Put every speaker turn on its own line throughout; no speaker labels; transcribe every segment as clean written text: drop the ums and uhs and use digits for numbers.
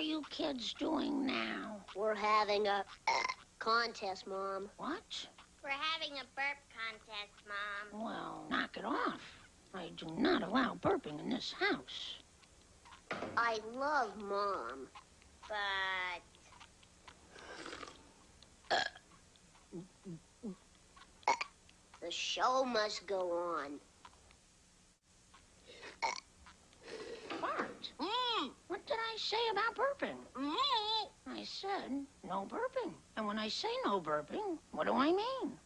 you kids doing now?
We're having a contest, Mom.
What?
We're having a burp contest, Mom.
Well, knock it off. I do not allow burping in this house.
I love Mom.
But
the show must go on.
Bart, what did I say about burping? I said no burping. And when I say no burping, what do I mean?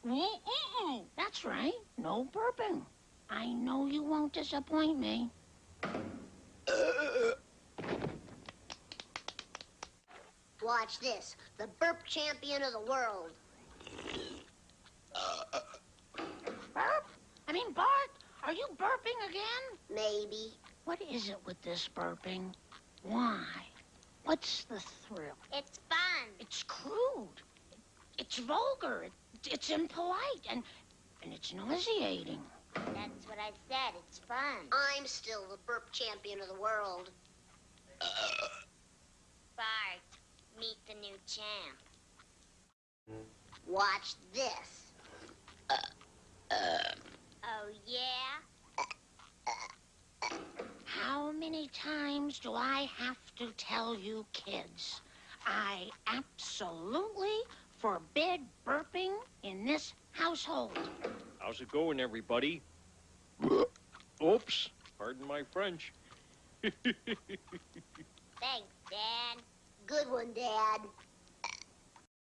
That's right, no burping. I know you won't disappoint me.
Watch this. The burp champion of the world.
Burp? I mean, Bart, are you burping again?
Maybe.
What is it with this burping? Why? What's the thrill?
it's fun.
It's crude. It's vulgar. It's impolite. And it's nauseating.
That's what I said. It's fun.
I'm still the burp champion of the world.
Bart, meet the new champ.
Watch this.
Oh, yeah?
How many times do I have to tell you kids? I absolutely forbid burping in this household.
How's it going, everybody? Oops, pardon my French.
Thanks, Dad.
Good one, Dad.